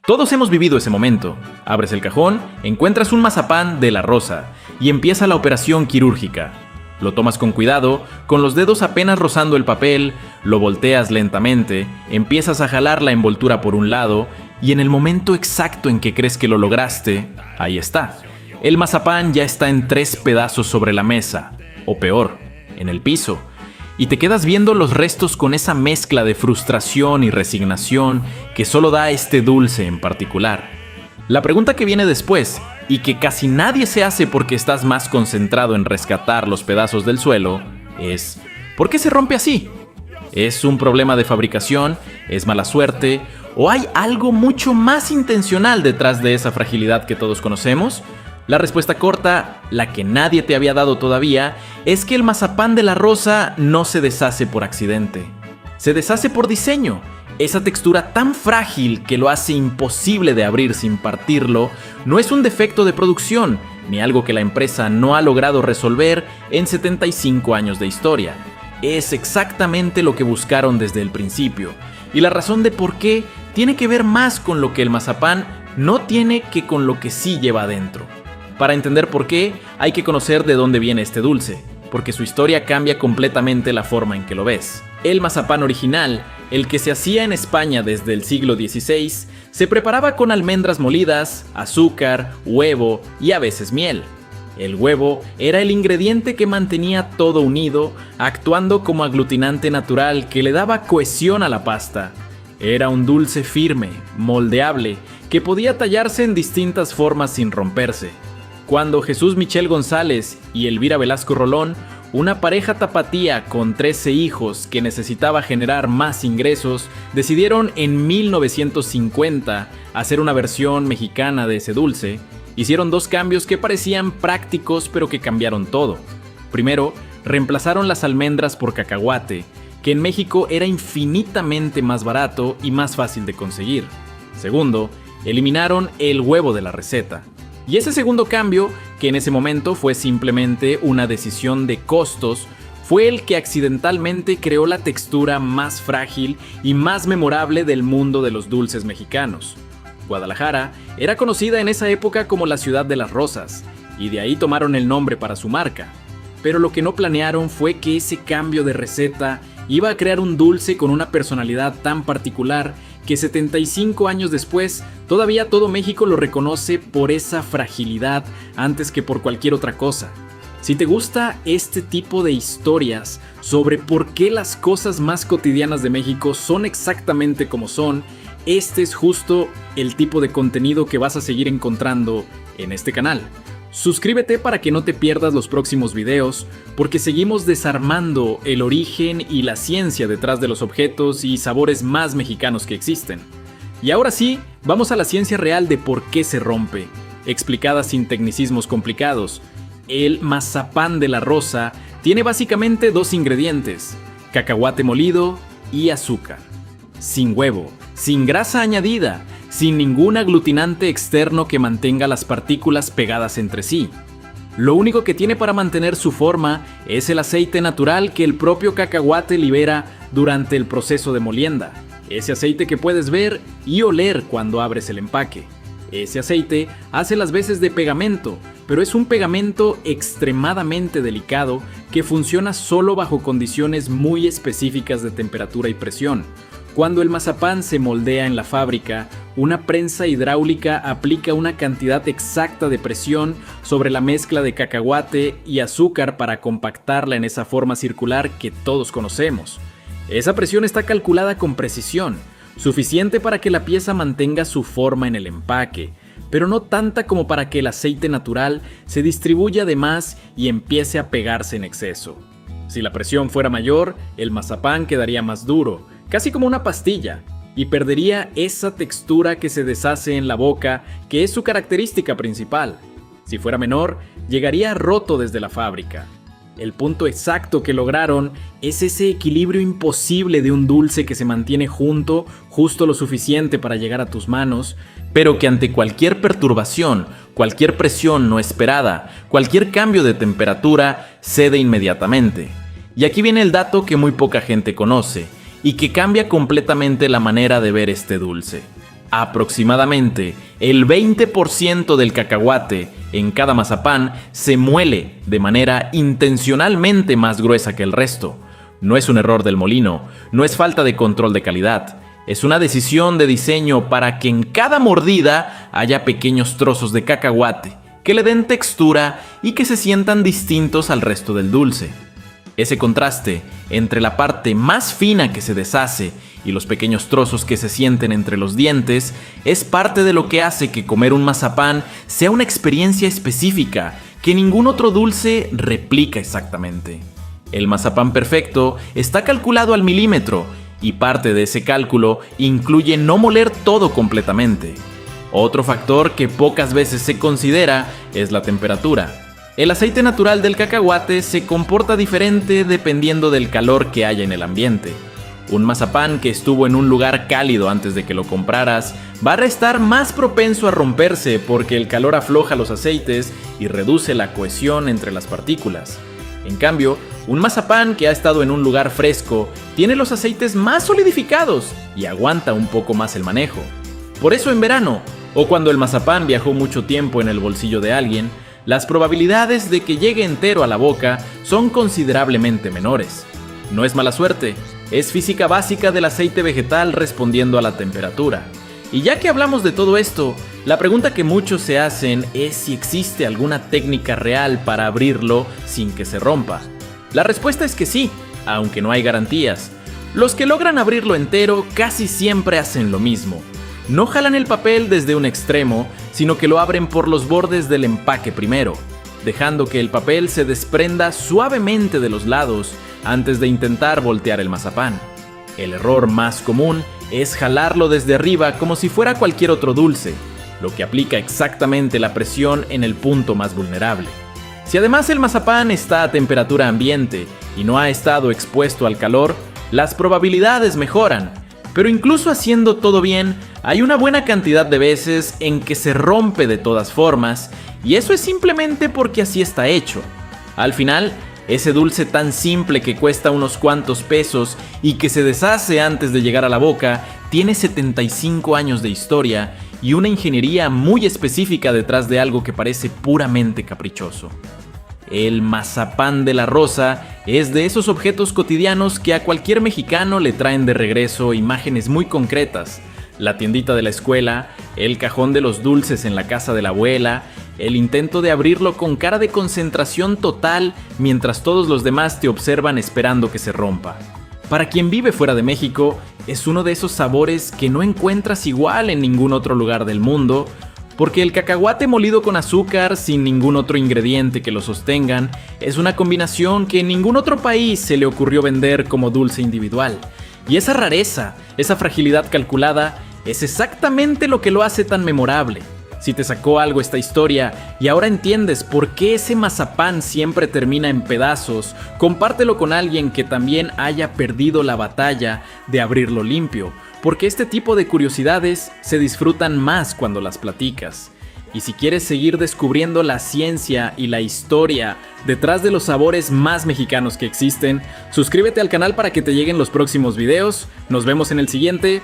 Todos hemos vivido ese momento. Abres el cajón, encuentras un mazapán de la Rosa y empieza la operación quirúrgica. Lo tomas con cuidado, con los dedos apenas rozando el papel, lo volteas lentamente, empiezas a jalar la envoltura por un lado y en el momento exacto en que crees que lo lograste, ahí está. El mazapán ya está en 3 pedazos sobre la mesa, o peor, en el piso. Y te quedas viendo los restos con esa mezcla de frustración y resignación que solo da este dulce en particular. La pregunta que viene después, y que casi nadie se hace porque estás más concentrado en rescatar los pedazos del suelo, es ¿por qué se rompe así? ¿Es un problema de fabricación? ¿Es mala suerte? ¿O hay algo mucho más intencional detrás de esa fragilidad que todos conocemos? La respuesta corta, la que nadie te había dado todavía, es que el mazapán de la Rosa no se deshace por accidente. Se deshace por diseño. Esa textura tan frágil que lo hace imposible de abrir sin partirlo, no es un defecto de producción, ni algo que la empresa no ha logrado resolver en 75 años de historia. Es exactamente lo que buscaron desde el principio. Y la razón de por qué tiene que ver más con lo que el mazapán no tiene que con lo que sí lleva adentro. Para entender por qué, hay que conocer de dónde viene este dulce, porque su historia cambia completamente la forma en que lo ves. El mazapán original, el que se hacía en España desde el siglo XVI, se preparaba con almendras molidas, azúcar, huevo y a veces miel. El huevo era el ingrediente que mantenía todo unido, actuando como aglutinante natural que le daba cohesión a la pasta. Era un dulce firme, moldeable, que podía tallarse en distintas formas sin romperse. Cuando Jesús Michel González y Elvira Velasco Rolón, una pareja tapatía con 13 hijos que necesitaba generar más ingresos, decidieron en 1950 hacer una versión mexicana de ese dulce, hicieron 2 cambios que parecían prácticos pero que cambiaron todo. Primero, reemplazaron las almendras por cacahuate, que en México era infinitamente más barato y más fácil de conseguir. Segundo, eliminaron el huevo de la receta. Y ese segundo cambio, que en ese momento fue simplemente una decisión de costos, fue el que accidentalmente creó la textura más frágil y más memorable del mundo de los dulces mexicanos. Guadalajara era conocida en esa época como la ciudad de las rosas, y de ahí tomaron el nombre para su marca. Pero lo que no planearon fue que ese cambio de receta iba a crear un dulce con una personalidad tan particular que 75 años después, todavía todo México lo reconoce por esa fragilidad antes que por cualquier otra cosa. Si te gusta este tipo de historias sobre por qué las cosas más cotidianas de México son exactamente como son, este es justo el tipo de contenido que vas a seguir encontrando en este canal. Suscríbete para que no te pierdas los próximos videos, porque seguimos desarmando el origen y la ciencia detrás de los objetos y sabores más mexicanos que existen. Y ahora sí, vamos a la ciencia real de por qué se rompe, explicada sin tecnicismos complicados. El mazapán de la Rosa tiene básicamente 2 ingredientes, cacahuate molido y azúcar. Sin huevo, sin grasa añadida, sin ningún aglutinante externo que mantenga las partículas pegadas entre sí. Lo único que tiene para mantener su forma es el aceite natural que el propio cacahuate libera durante el proceso de molienda. Ese aceite que puedes ver y oler cuando abres el empaque. Ese aceite hace las veces de pegamento, pero es un pegamento extremadamente delicado que funciona solo bajo condiciones muy específicas de temperatura y presión. Cuando el mazapán se moldea en la fábrica, una prensa hidráulica aplica una cantidad exacta de presión sobre la mezcla de cacahuate y azúcar para compactarla en esa forma circular que todos conocemos. Esa presión está calculada con precisión, suficiente para que la pieza mantenga su forma en el empaque, pero no tanta como para que el aceite natural se distribuya de más y empiece a pegarse en exceso. Si la presión fuera mayor, el mazapán quedaría más duro, casi como una pastilla, y perdería esa textura que se deshace en la boca, que es su característica principal. Si fuera menor, llegaría roto desde la fábrica. El punto exacto que lograron es ese equilibrio imposible de un dulce que se mantiene junto, justo lo suficiente para llegar a tus manos, pero que ante cualquier perturbación, cualquier presión no esperada, cualquier cambio de temperatura, cede inmediatamente. Y aquí viene el dato que muy poca gente conoce, y que cambia completamente la manera de ver este dulce. Aproximadamente el 20% del cacahuate en cada mazapán se muele de manera intencionalmente más gruesa que el resto. No es un error del molino, no es falta de control de calidad. Es una decisión de diseño para que en cada mordida haya pequeños trozos de cacahuate que le den textura y que se sientan distintos al resto del dulce. Ese contraste entre la parte más fina que se deshace y los pequeños trozos que se sienten entre los dientes es parte de lo que hace que comer un mazapán sea una experiencia específica que ningún otro dulce replica exactamente. El mazapán perfecto está calculado al milímetro y parte de ese cálculo incluye no moler todo completamente. Otro factor que pocas veces se considera es la temperatura. El aceite natural del cacahuate se comporta diferente dependiendo del calor que haya en el ambiente. Un mazapán que estuvo en un lugar cálido antes de que lo compraras va a estar más propenso a romperse porque el calor afloja los aceites y reduce la cohesión entre las partículas. En cambio, un mazapán que ha estado en un lugar fresco tiene los aceites más solidificados y aguanta un poco más el manejo. Por eso en verano, o cuando el mazapán viajó mucho tiempo en el bolsillo de alguien, las probabilidades de que llegue entero a la boca son considerablemente menores. No es mala suerte, es física básica del aceite vegetal respondiendo a la temperatura. Y ya que hablamos de todo esto, la pregunta que muchos se hacen es si existe alguna técnica real para abrirlo sin que se rompa. La respuesta es que sí, aunque no hay garantías. Los que logran abrirlo entero casi siempre hacen lo mismo. No jalan el papel desde un extremo, sino que lo abren por los bordes del empaque primero, dejando que el papel se desprenda suavemente de los lados antes de intentar voltear el mazapán. El error más común es jalarlo desde arriba como si fuera cualquier otro dulce, lo que aplica exactamente la presión en el punto más vulnerable. Si además el mazapán está a temperatura ambiente y no ha estado expuesto al calor, las probabilidades mejoran. Pero incluso haciendo todo bien, hay una buena cantidad de veces en que se rompe de todas formas, y eso es simplemente porque así está hecho. Al final, ese dulce tan simple que cuesta unos cuantos pesos y que se deshace antes de llegar a la boca, tiene 75 años de historia y una ingeniería muy específica detrás de algo que parece puramente caprichoso. El mazapán de la Rosa es de esos objetos cotidianos que a cualquier mexicano le traen de regreso imágenes muy concretas. La tiendita de la escuela, el cajón de los dulces en la casa de la abuela, el intento de abrirlo con cara de concentración total mientras todos los demás te observan esperando que se rompa. Para quien vive fuera de México, es uno de esos sabores que no encuentras igual en ningún otro lugar del mundo, porque el cacahuate molido con azúcar sin ningún otro ingrediente que lo sostengan es una combinación que en ningún otro país se le ocurrió vender como dulce individual. Y esa rareza, esa fragilidad calculada, es exactamente lo que lo hace tan memorable. Si te sacó algo esta historia y ahora entiendes por qué ese mazapán siempre termina en pedazos, compártelo con alguien que también haya perdido la batalla de abrirlo limpio, porque este tipo de curiosidades se disfrutan más cuando las platicas. Y si quieres seguir descubriendo la ciencia y la historia detrás de los sabores más mexicanos que existen, suscríbete al canal para que te lleguen los próximos videos. Nos vemos en el siguiente.